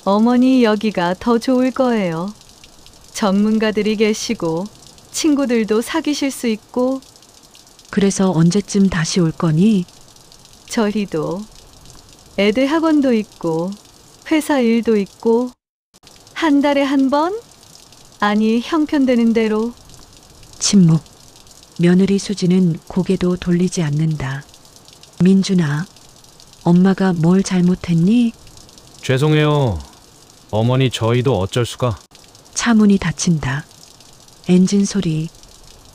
어머니 여기가 더 좋을 거예요. 전문가들이 계시고 친구들도 사귀실 수 있고 그래서 언제쯤 다시 올 거니? 저희도 애들 학원도 있고 회사 일도 있고 한 달에 한 번? 아니 형편되는 대로. 침묵. 며느리 수지는 고개도 돌리지 않는다. 민준아, 엄마가 뭘 잘못했니? 죄송해요. 어머니 저희도 어쩔 수가. 차 문이 닫힌다. 엔진 소리,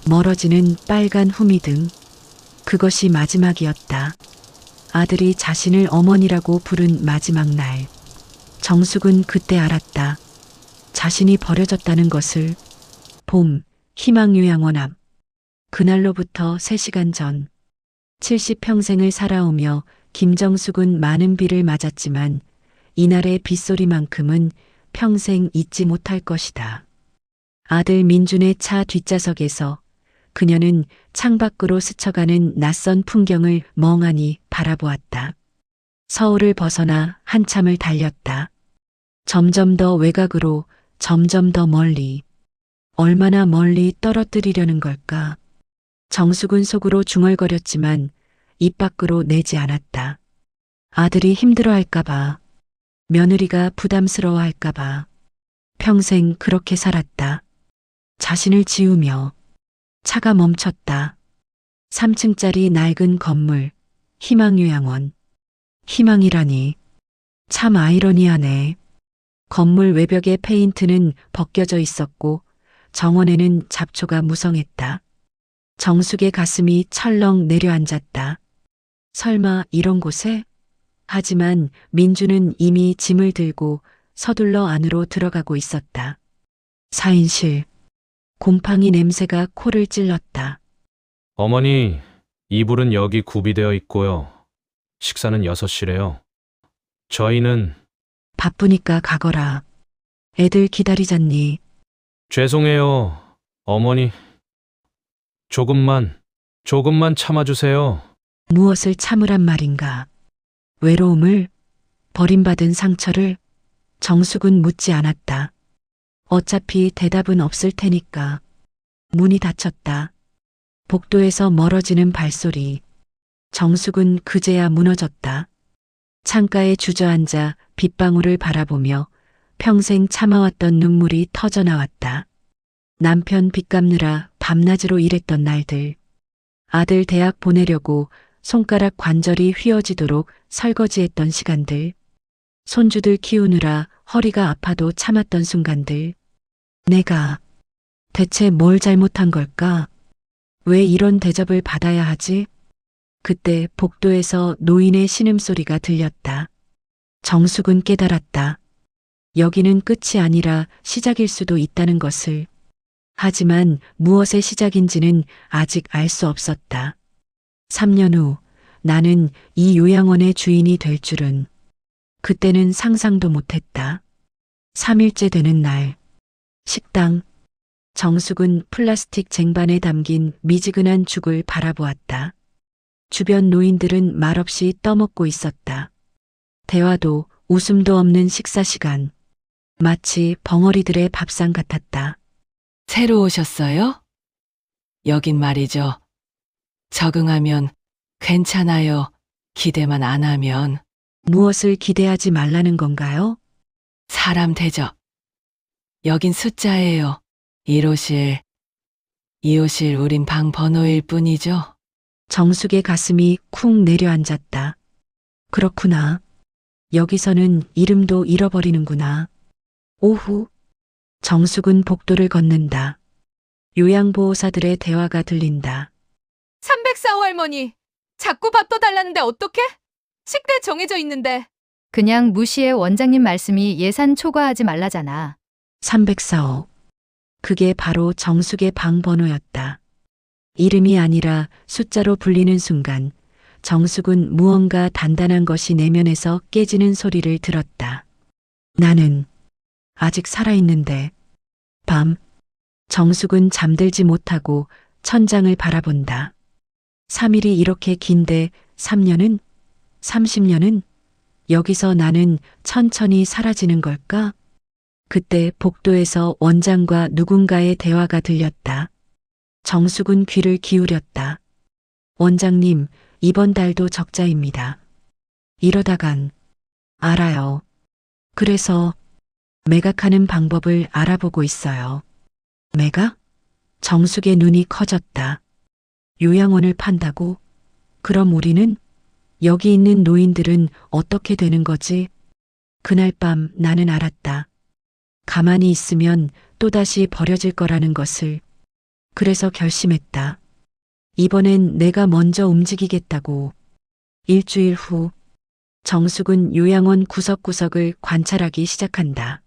멀어지는 빨간 후미등. 그것이 마지막이었다. 아들이 자신을 어머니라고 부른 마지막 날. 정숙은 그때 알았다. 자신이 버려졌다는 것을. 봄, 희망요양원 앞. 그날로부터 3시간 전. 70평생을 살아오며 김정숙은 많은 비를 맞았지만 이날의 빗소리만큼은 평생 잊지 못할 것이다. 아들 민준의 차 뒷좌석에서 그녀는 창밖으로 스쳐가는 낯선 풍경을 멍하니 바라보았다. 서울을 벗어나 한참을 달렸다. 점점 더 외곽으로, 점점 더 멀리. 얼마나 멀리 떨어뜨리려는 걸까? 정숙은 속으로 중얼거렸지만 입 밖으로 내지 않았다. 아들이 힘들어할까봐, 며느리가 부담스러워할까봐. 평생 그렇게 살았다. 자신을 지우며. 차가 멈췄다. 3층짜리 낡은 건물, 희망요양원. 희망이라니. 참 아이러니하네. 건물 외벽의 페인트는 벗겨져 있었고 정원에는 잡초가 무성했다. 정숙의 가슴이 철렁 내려앉았다. 설마 이런 곳에? 하지만 민주는 이미 짐을 들고 서둘러 안으로 들어가고 있었다. 4인실. 곰팡이 냄새가 코를 찔렀다. 어머니, 이불은 여기 구비되어 있고요. 식사는 6시래요. 저희는 바쁘니까 가거라. 애들 기다리잖니. 죄송해요. 어머니. 조금만 참아주세요. 무엇을 참으란 말인가? 외로움을? 버림받은 상처를? 정숙은 묻지 않았다. 어차피 대답은 없을 테니까. 문이 닫혔다. 복도에서 멀어지는 발소리. 정숙은 그제야 무너졌다. 창가에 주저앉아 빗방울을 바라보며 평생 참아왔던 눈물이 터져나왔다. 남편 빚 갚느라 밤낮으로 일했던 날들. 아들 대학 보내려고 손가락 관절이 휘어지도록 설거지했던 시간들. 손주들 키우느라 허리가 아파도 참았던 순간들. 내가 대체 뭘 잘못한 걸까? 왜 이런 대접을 받아야 하지? 그때 복도에서 노인의 신음소리가 들렸다. 정숙은 깨달았다. 여기는 끝이 아니라 시작일 수도 있다는 것을. 하지만 무엇의 시작인지는 아직 알 수 없었다. 3년 후 나는 이 요양원의 주인이 될 줄은. 그때는 상상도 못했다. 3일째 되는 날. 식당. 정숙은 플라스틱 쟁반에 담긴 미지근한 죽을 바라보았다. 주변 노인들은 말없이 떠먹고 있었다. 대화도 웃음도 없는 식사 시간. 마치 벙어리들의 밥상 같았다. 새로 오셨어요? 여긴 말이죠. 적응하면 괜찮아요. 기대만 안 하면. 무엇을 기대하지 말라는 건가요? 사람 대접. 여긴 숫자예요. 1호실, 2호실 우린 방 번호일 뿐이죠. 정숙의 가슴이 쿵 내려앉았다. 그렇구나. 여기서는 이름도 잃어버리는구나. 오후. 정숙은 복도를 걷는다. 요양보호사들의 대화가 들린다. 304호 할머니, 자꾸 밥 더 달라는데 어떡해? 식대 정해져 있는데. 그냥 무시해. 원장님 말씀이 예산 초과하지 말라잖아. 304호. 그게 바로 정숙의 방 번호였다. 이름이 아니라 숫자로 불리는 순간 정숙은 무언가 단단한 것이 내면에서 깨지는 소리를 들었다. 나는 아직 살아있는데. 밤. 정숙은 잠들지 못하고 천장을 바라본다. 3일이 이렇게 긴데 3년은? 30년은? 여기서 나는 천천히 사라지는 걸까? 그때 복도에서 원장과 누군가의 대화가 들렸다. 정숙은 귀를 기울였다. 원장님, 이번 달도 적자입니다. 이러다간, 알아요. 그래서 매각하는 방법을 알아보고 있어요. 매각? 정숙의 눈이 커졌다. 요양원을 판다고? 그럼 우리는? 여기 있는 노인들은 어떻게 되는 거지? 그날 밤 나는 알았다. 가만히 있으면 또다시 버려질 거라는 것을. 그래서 결심했다. 이번엔 내가 먼저 움직이겠다고. 일주일 후, 정숙은 요양원 구석구석을 관찰하기 시작한다.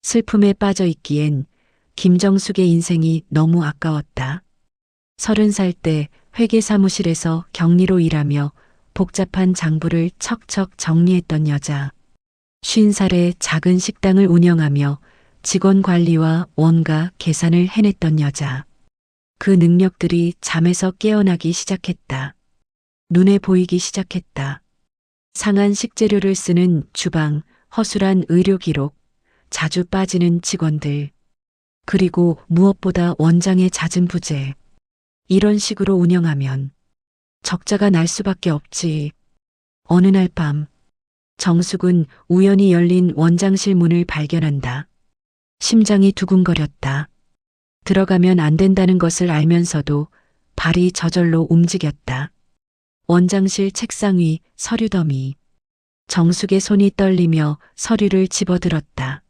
슬픔에 빠져 있기엔 김정숙의 인생이 너무 아까웠다. 30살 때 회계 사무실에서 격리로 일하며 복잡한 장부를 척척 정리했던 여자. 50살에 작은 식당을 운영하며 직원 관리와 원가 계산을 해냈던 여자. 그 능력들이 잠에서 깨어나기 시작했다. 눈에 보이기 시작했다. 상한 식재료를 쓰는 주방, 허술한 의료 기록, 자주 빠지는 직원들. 그리고 무엇보다 원장의 잦은 부재. 이런 식으로 운영하면 적자가 날 수밖에 없지. 어느 날 밤, 정숙은 우연히 열린 원장실 문을 발견한다. 심장이 두근거렸다. 들어가면 안 된다는 것을 알면서도 발이 저절로 움직였다. 원장실 책상 위 서류 더미. 정숙의 손이 떨리며 서류를 집어들었다.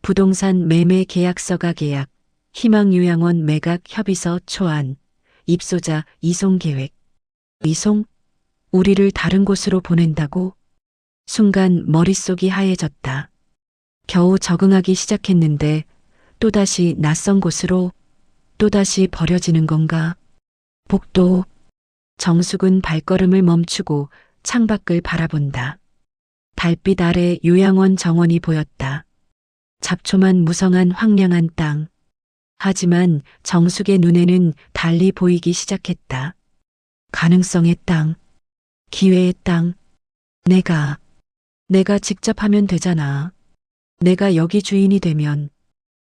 부동산 매매 계약서가 계약, 희망요양원 매각 협의서 초안, 입소자 이송 계획. 이송? 우리를 다른 곳으로 보낸다고? 순간 머릿속이 하얘졌다. 겨우 적응하기 시작했는데 또다시 낯선 곳으로, 또다시 버려지는 건가? 복도. 정숙은 발걸음을 멈추고 창밖을 바라본다. 달빛 아래 요양원 정원이 보였다. 잡초만 무성한 황량한 땅. 하지만 정숙의 눈에는 달리 보이기 시작했다. 가능성의 땅, 기회의 땅. 내가 직접 하면 되잖아. 내가 여기 주인이 되면.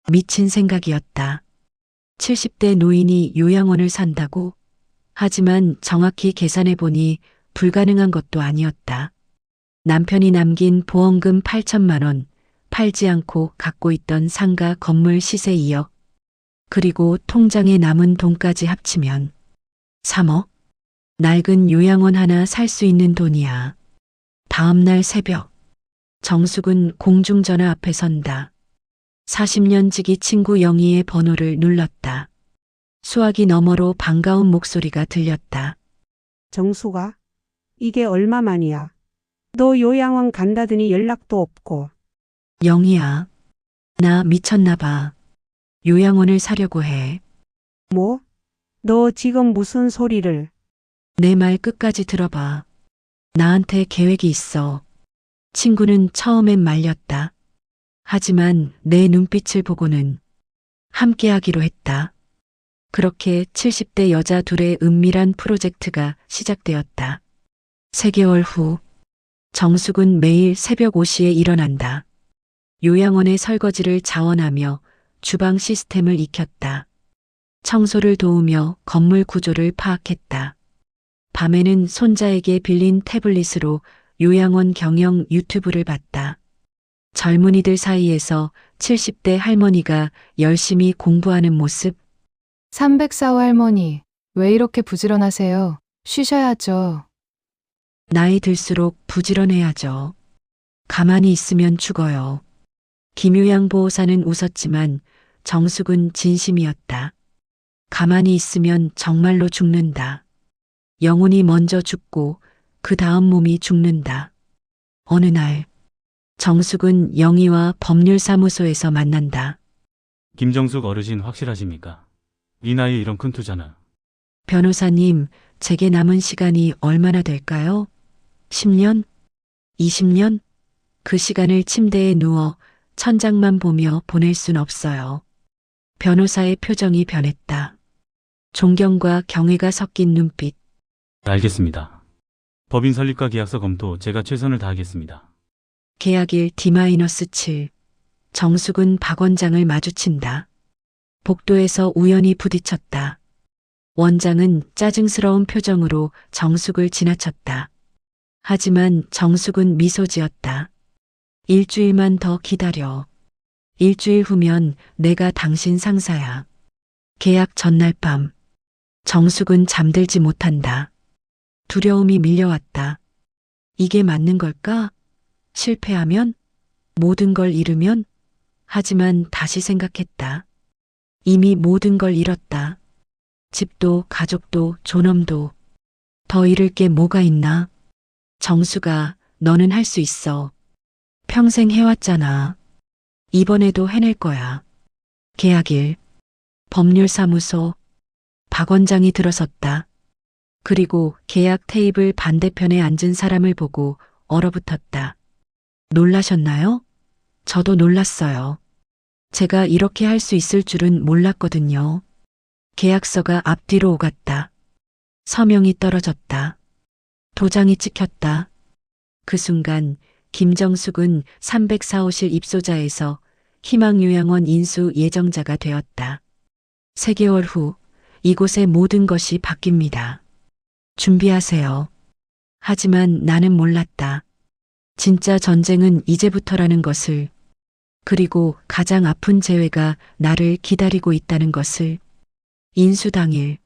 미친 생각이었다. 70대 노인이 요양원을 산다고? 하지만 정확히 계산해보니 불가능한 것도 아니었다. 남편이 남긴 보험금 8천만 원, 팔지 않고 갖고 있던 상가 건물 시세 2억, 그리고 통장에 남은 돈까지 합치면 3억? 낡은 요양원 하나 살 수 있는 돈이야. 다음 날 새벽, 정숙은 공중전화 앞에 선다. 40년 지기 친구 영희의 번호를 눌렀다. 수화기 너머로 반가운 목소리가 들렸다. 정수가? 이게 얼마만이야? 너 요양원 간다더니 연락도 없고. 영희야, 나 미쳤나 봐. 요양원을 사려고 해. 뭐? 너 지금 무슨 소리를? 내 말 끝까지 들어봐. 나한테 계획이 있어. 친구는 처음엔 말렸다. 하지만 내 눈빛을 보고는 함께하기로 했다. 그렇게 70대 여자 둘의 은밀한 프로젝트가 시작되었다. 3개월 후, 정숙은 매일 새벽 5시에 일어난다. 요양원의 설거지를 자원하며 주방 시스템을 익혔다. 청소를 도우며 건물 구조를 파악했다. 밤에는 손자에게 빌린 태블릿으로 요양원 경영 유튜브를 봤다. 젊은이들 사이에서 70대 할머니가 열심히 공부하는 모습. 304호 할머니, 왜 이렇게 부지런하세요? 쉬셔야죠. 나이 들수록 부지런해야죠. 가만히 있으면 죽어요. 김요양 보호사는 웃었지만 정숙은 진심이었다. 가만히 있으면 정말로 죽는다. 영혼이 먼저 죽고 그 다음 몸이 죽는다. 어느 날 정숙은 영희와 법률사무소에서 만난다. 김정숙 어르신 확실하십니까? 이 나이에 이런 큰 투자는. 변호사님, 제게 남은 시간이 얼마나 될까요? 10년? 20년? 그 시간을 침대에 누워 천장만 보며 보낼 순 없어요. 변호사의 표정이 변했다. 존경과 경외가 섞인 눈빛. 알겠습니다. 법인 설립과 계약서 검토 제가 최선을 다하겠습니다. 계약일 D-7. 정숙은 박 원장을 마주친다. 복도에서 우연히 부딪혔다. 원장은 짜증스러운 표정으로 정숙을 지나쳤다. 하지만 정숙은 미소 지었다. 일주일만 더 기다려. 일주일 후면 내가 당신 상사야. 계약 전날 밤. 정숙은 잠들지 못한다. 두려움이 밀려왔다. 이게 맞는 걸까? 실패하면? 모든 걸 잃으면? 하지만 다시 생각했다. 이미 모든 걸 잃었다. 집도 가족도 존엄도. 더 잃을 게 뭐가 있나? 정수가 너는 할 수 있어. 평생 해왔잖아. 이번에도 해낼 거야. 계약일. 법률사무소. 박 원장이 들어섰다. 그리고 계약 테이블 반대편에 앉은 사람을 보고 얼어붙었다. 놀라셨나요? 저도 놀랐어요. 제가 이렇게 할 수 있을 줄은 몰랐거든요. 계약서가 앞뒤로 오갔다. 서명이 떨어졌다. 도장이 찍혔다. 그 순간 김정숙은 304호실 입소자에서 희망요양원 인수 예정자가 되었다. 3개월 후 이곳의 모든 것이 바뀝니다. 준비하세요. 하지만 나는 몰랐다. 진짜 전쟁은 이제부터라는 것을, 그리고 가장 아픈 재회가 나를 기다리고 있다는 것을. 인수 당일,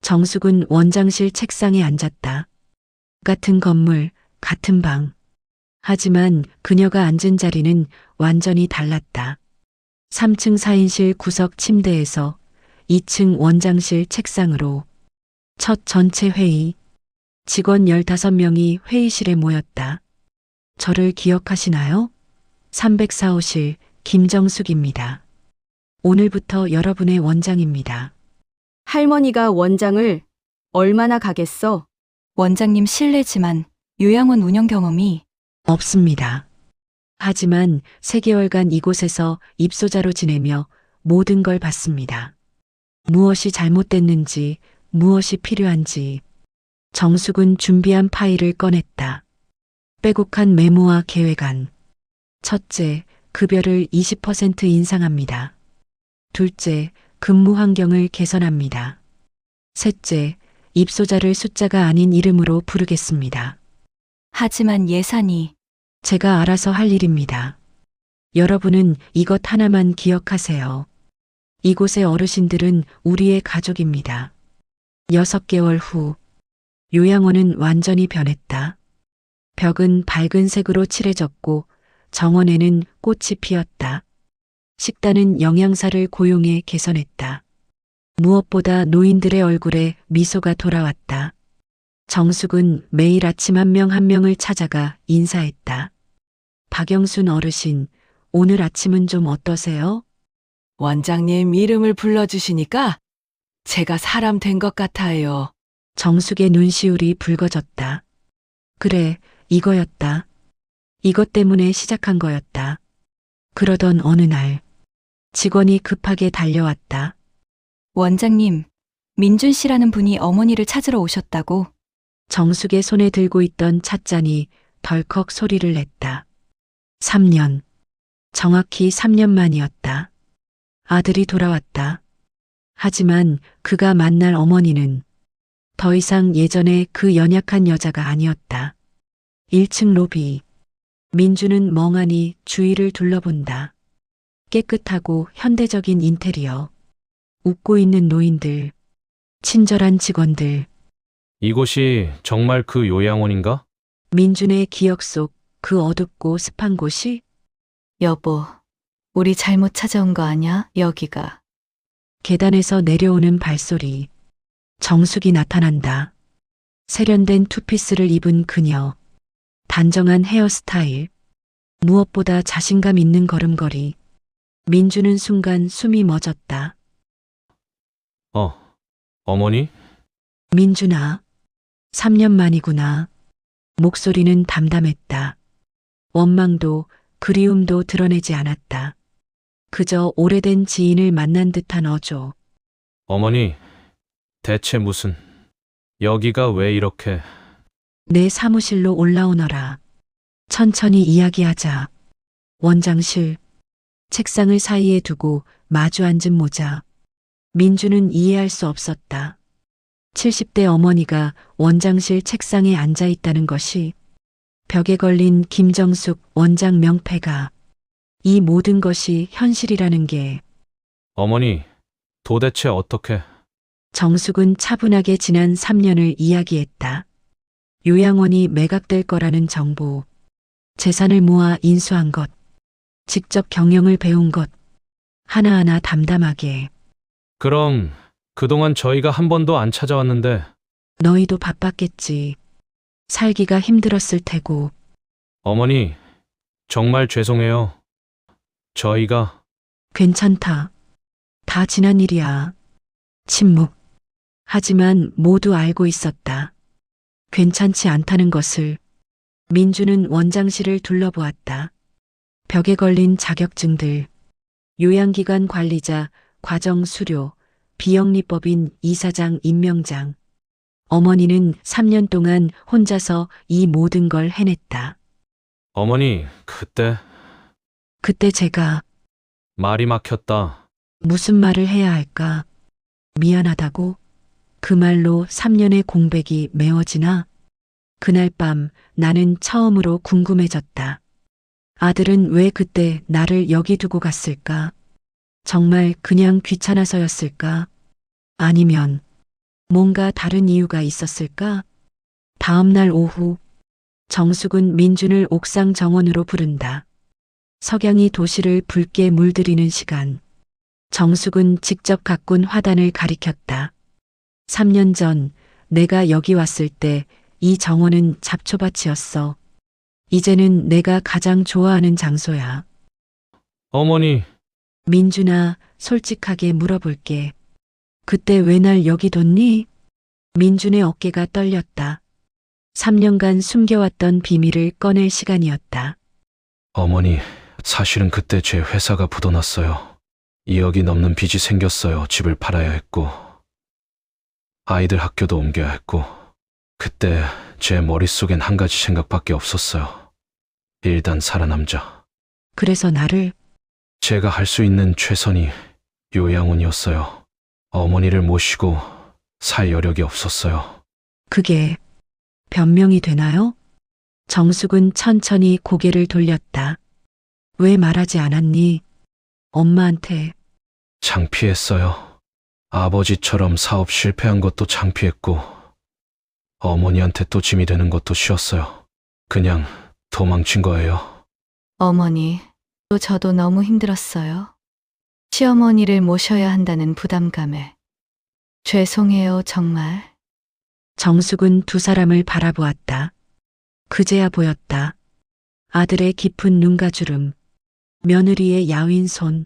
정숙은 원장실 책상에 앉았다. 같은 건물, 같은 방. 하지만 그녀가 앉은 자리는 완전히 달랐다. 3층 4인실 구석 침대에서 2층 원장실 책상으로. 첫 전체 회의. 직원 15명이 회의실에 모였다. 저를 기억하시나요? 304호실 김정숙입니다. 오늘부터 여러분의 원장입니다. 할머니가 원장을 얼마나 가겠어? 원장님 실례지만 요양원 운영 경험이 없습니다. 하지만 3개월간 이곳에서 입소자로 지내며 모든 걸 봤습니다. 무엇이 잘못됐는지, 무엇이 필요한지. 정숙은 준비한 파일을 꺼냈다. 빼곡한 메모와 계획안. 첫째, 급여를 20% 인상합니다. 둘째, 근무 환경을 개선합니다. 셋째, 입소자를 숫자가 아닌 이름으로 부르겠습니다. 하지만 예산이 제가 알아서 할 일입니다. 여러분은 이것 하나만 기억하세요. 이곳의 어르신들은 우리의 가족입니다. 6개월 후, 요양원은 완전히 변했다. 벽은 밝은 색으로 칠해졌고 정원에는 꽃이 피었다. 식단은 영양사를 고용해 개선했다. 무엇보다 노인들의 얼굴에 미소가 돌아왔다. 정숙은 매일 아침 한 명 한 명을 찾아가 인사했다. 박영순 어르신, 오늘 아침은 좀 어떠세요? 원장님 이름을 불러주시니까 제가 사람 된 것 같아요. 정숙의 눈시울이 붉어졌다. 그래, 이거였다. 이것 때문에 시작한 거였다. 그러던 어느 날, 직원이 급하게 달려왔다. 원장님, 민준 씨라는 분이 어머니를 찾으러 오셨다고. 정숙의 손에 들고 있던 찻잔이 덜컥 소리를 냈다. 3년. 정확히 3년 만이었다. 아들이 돌아왔다. 하지만 그가 만날 어머니는 더 이상 예전의 그 연약한 여자가 아니었다. 1층 로비. 민주는 멍하니 주위를 둘러본다. 깨끗하고 현대적인 인테리어. 웃고 있는 노인들. 친절한 직원들. 이곳이 정말 그 요양원인가? 민준의 기억 속 그 어둡고 습한 곳이. 여보, 우리 잘못 찾아온 거 아냐? 여기가. 계단에서 내려오는 발소리. 정숙이 나타난다. 세련된 투피스를 입은 그녀. 단정한 헤어스타일. 무엇보다 자신감 있는 걸음걸이. 민주는 순간 숨이 멎었다. 어머니? 민준아, 3년 만이구나. 목소리는 담담했다. 원망도 그리움도 드러내지 않았다. 그저 오래된 지인을 만난 듯한 어조. 어머니, 대체 무슨, 여기가 왜 이렇게... 내 사무실로 올라오너라. 천천히 이야기하자. 원장실. 책상을 사이에 두고 마주 앉은 모자. 민주는 이해할 수 없었다. 70대 어머니가 원장실 책상에 앉아 있다는 것이, 벽에 걸린 김정숙 원장 명패가, 이 모든 것이 현실이라는 게. 어머니, 도대체 어떻게? 정숙은 차분하게 지난 3년을 이야기했다. 요양원이 매각될 거라는 정보, 재산을 모아 인수한 것, 직접 경영을 배운 것, 하나하나 담담하게. 그럼 그동안 저희가 한 번도 안 찾아왔는데 너희도 바빴겠지. 살기가 힘들었을 테고. 어머니, 정말 죄송해요. 저희가 괜찮다. 다 지난 일이야. 침묵. 하지만 모두 알고 있었다. 괜찮지 않다는 것을. 민주는 원장실을 둘러보았다. 벽에 걸린 자격증들, 요양기관 관리자, 과정 수료, 비영리법인 이사장 임명장. 어머니는 3년 동안 혼자서 이 모든 걸 해냈다. 어머니, 그때 제가 말이 막혔다. 무슨 말을 해야 할까? 미안하다고? 그 말로 3년의 공백이 메워지나? 그날 밤 나는 처음으로 궁금해졌다. 아들은 왜 그때 나를 여기 두고 갔을까? 정말 그냥 귀찮아서였을까? 아니면 뭔가 다른 이유가 있었을까? 다음 날 오후, 정숙은 민준을 옥상 정원으로 부른다. 석양이 도시를 붉게 물들이는 시간. 정숙은 직접 가꾼 화단을 가리켰다. 3년 전 내가 여기 왔을 때 이 정원은 잡초밭이었어. 이제는 내가 가장 좋아하는 장소야. 어머니, 민준아, 솔직하게 물어볼게. 그때 왜 날 여기 뒀니? 민준의 어깨가 떨렸다. 3년간 숨겨왔던 비밀을 꺼낼 시간이었다. 어머니, 사실은 그때 제 회사가 부도났어요. 2억이 넘는 빚이 생겼어요. 집을 팔아야 했고, 아이들 학교도 옮겨야 했고, 그때 제 머릿속엔 한 가지 생각밖에 없었어요. 일단 살아남자. 그래서 나를. 제가 할 수 있는 최선이 요양원이었어요. 어머니를 모시고 살 여력이 없었어요. 그게 변명이 되나요? 정숙은 천천히 고개를 돌렸다. 왜 말하지 않았니? 엄마한테. 창피했어요. 아버지처럼 사업 실패한 것도 창피했고, 어머니한테 또 짐이 되는 것도 싫었어요. 그냥 도망친 거예요. 어머니, 또 저도 너무 힘들었어요. 시어머니를 모셔야 한다는 부담감에. 죄송해요, 정말. 정숙은 두 사람을 바라보았다. 그제야 보였다. 아들의 깊은 눈가주름, 며느리의 야윈 손.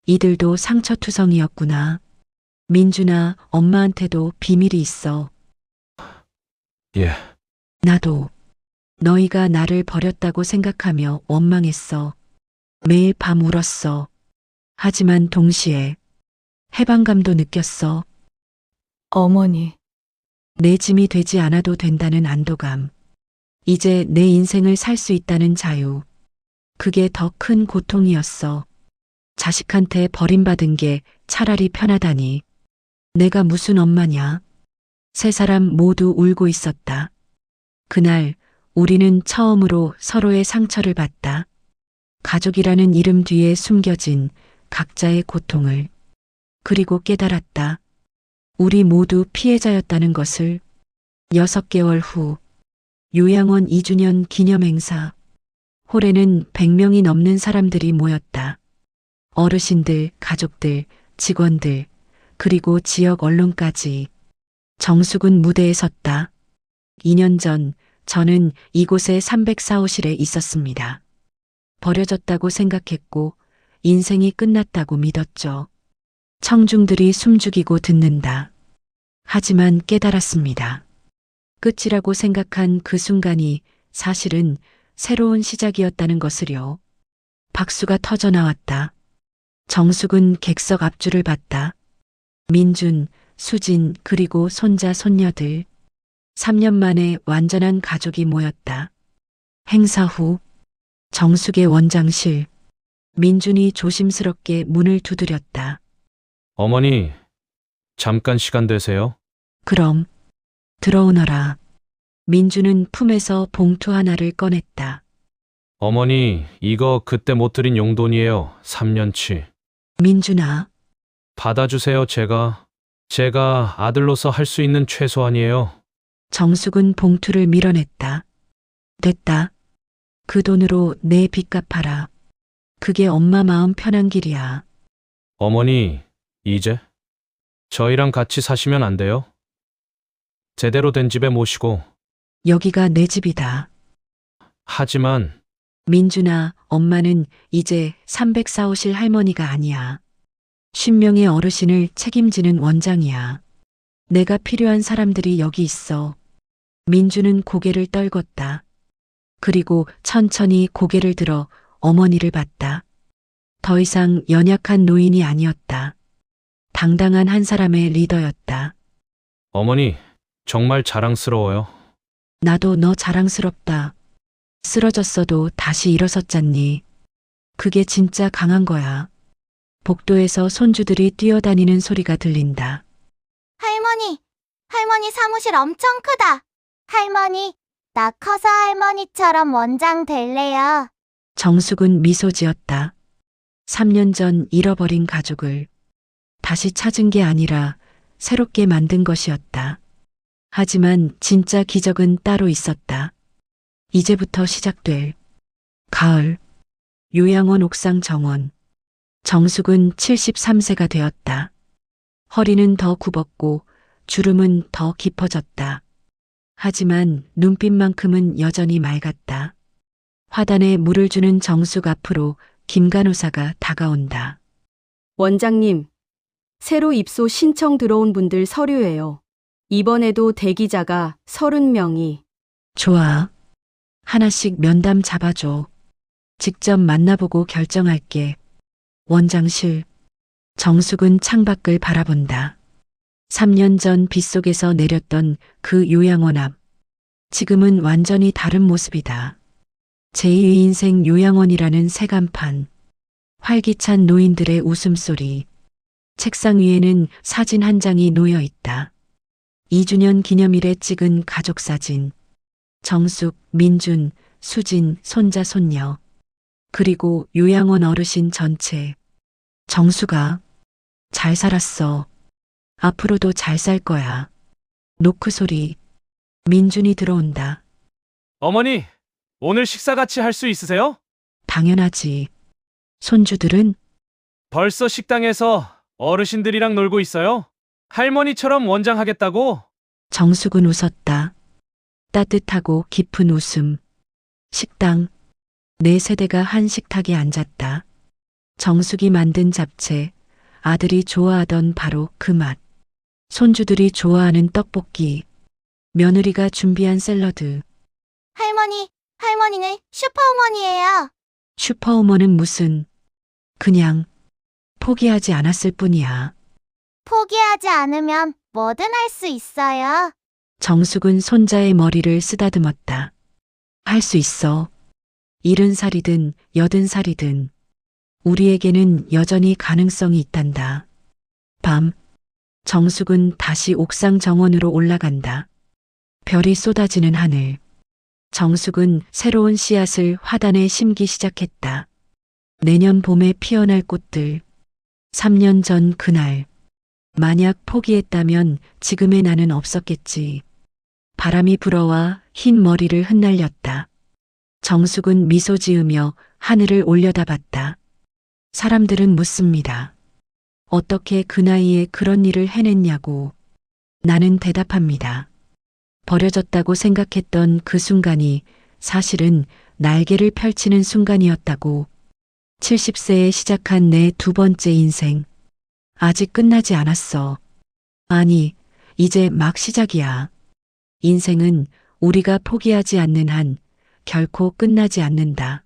이들도 상처투성이었구나. 민준아, 엄마한테도 비밀이 있어. 예. 나도. 너희가 나를 버렸다고 생각하며 원망했어. 매일 밤 울었어. 하지만 동시에 해방감도 느꼈어. 어머니, 내 짐이 되지 않아도 된다는 안도감. 이제 내 인생을 살 수 있다는 자유. 그게 더 큰 고통이었어. 자식한테 버림받은 게 차라리 편하다니. 내가 무슨 엄마냐. 세 사람 모두 울고 있었다. 그날 우리는 처음으로 서로의 상처를 봤다. 가족이라는 이름 뒤에 숨겨진 각자의 고통을. 그리고 깨달았다. 우리 모두 피해자였다는 것을. 6개월 후 요양원 2주년 기념행사. 홀에는 100명이 넘는 사람들이 모였다. 어르신들, 가족들, 직원들, 그리고 지역 언론까지. 정숙은 무대에 섰다. 2년 전 저는 이곳의 304호실에 있었습니다. 버려졌다고 생각했고 인생이 끝났다고 믿었죠. 청중들이 숨죽이고 듣는다. 하지만 깨달았습니다. 끝이라고 생각한 그 순간이 사실은 새로운 시작이었다는 것을요. 박수가 터져 나왔다. 정숙은 객석 앞줄을 봤다. 민준, 수진, 그리고 손자, 손녀들. 3년 만에 완전한 가족이 모였다. 행사 후 정숙의 원장실. 민준이 조심스럽게 문을 두드렸다. 어머니, 잠깐 시간 되세요? 그럼 들어오너라. 민준은 품에서 봉투 하나를 꺼냈다. 어머니, 이거 그때 못 드린 용돈이에요. 3년치. 민준아, 받아주세요, 제가 아들로서 할 수 있는 최소한이에요. 정숙은 봉투를 밀어냈다. 됐다. 그 돈으로 내 빚 갚아라. 그게 엄마 마음 편한 길이야. 어머니, 이제 저희랑 같이 사시면 안 돼요? 제대로 된 집에 모시고. 여기가 내 집이다. 하지만 민준아, 엄마는 이제 304호실 할머니가 아니야. 50명의 어르신을 책임지는 원장이야. 내가 필요한 사람들이 여기 있어. 민준은 고개를 떨궜다. 그리고 천천히 고개를 들어 어머니를 봤다. 더 이상 연약한 노인이 아니었다. 당당한 한 사람의 리더였다. 어머니, 정말 자랑스러워요. 나도 너 자랑스럽다. 쓰러졌어도 다시 일어섰잖니. 그게 진짜 강한 거야. 복도에서 손주들이 뛰어다니는 소리가 들린다. 할머니 사무실 엄청 크다. 할머니, 나 커서 할머니처럼 원장 될래요. 정숙은 미소 지었다. 3년 전 잃어버린 가족을 다시 찾은 게 아니라 새롭게 만든 것이었다. 하지만 진짜 기적은 따로 있었다. 이제부터 시작될 가을. 요양원 옥상 정원. 정숙은 73세가 되었다. 허리는 더 굽었고 주름은 더 깊어졌다. 하지만 눈빛만큼은 여전히 맑았다. 화단에 물을 주는 정숙 앞으로 김간호사가 다가온다. 원장님, 새로 입소 신청 들어온 분들 서류예요. 이번에도 대기자가 30명이. 좋아. 하나씩 면담 잡아줘. 직접 만나보고 결정할게. 원장실. 정숙은 창밖을 바라본다. 3년 전 빗속에서 내렸던 그 요양원 앞. 지금은 완전히 다른 모습이다. 제2의 인생 요양원이라는 새간판. 활기찬 노인들의 웃음소리. 책상 위에는 사진 한 장이 놓여 있다. 2주년 기념일에 찍은 가족사진. 정숙, 민준, 수진, 손자, 손녀. 그리고 요양원 어르신 전체. 정숙아, 잘 살았어. 앞으로도 잘 살 거야. 노크 소리. 민준이 들어온다. 어머니, 오늘 식사 같이 할 수 있으세요? 당연하지. 손주들은? 벌써 식당에서 어르신들이랑 놀고 있어요. 할머니처럼 원장 하겠다고? 정숙은 웃었다. 따뜻하고 깊은 웃음. 식당. 네 세대가 한 식탁에 앉았다. 정숙이 만든 잡채. 아들이 좋아하던 바로 그 맛. 손주들이 좋아하는 떡볶이. 며느리가 준비한 샐러드. 할머니는 슈퍼우먼이에요. 슈퍼우먼은 무슨. 그냥 포기하지 않았을 뿐이야. 포기하지 않으면 뭐든 할 수 있어요. 정숙은 손자의 머리를 쓰다듬었다. 할 수 있어. 70살이든 80살이든 우리에게는 여전히 가능성이 있단다. 밤. 정숙은 다시 옥상 정원으로 올라간다. 별이 쏟아지는 하늘. 정숙은 새로운 씨앗을 화단에 심기 시작했다. 내년 봄에 피어날 꽃들. 3년 전 그날. 만약 포기했다면 지금의 나는 없었겠지. 바람이 불어와 흰 머리를 흩날렸다. 정숙은 미소 지으며 하늘을 올려다봤다. 사람들은 묻습니다. 어떻게 그 나이에 그런 일을 해냈냐고. 나는 대답합니다. 버려졌다고 생각했던 그 순간이 사실은 날개를 펼치는 순간이었다고. 70세에 시작한 내 두 번째 인생. 아직 끝나지 않았어. 아니, 이제 막 시작이야. 인생은 우리가 포기하지 않는 한 결코 끝나지 않는다.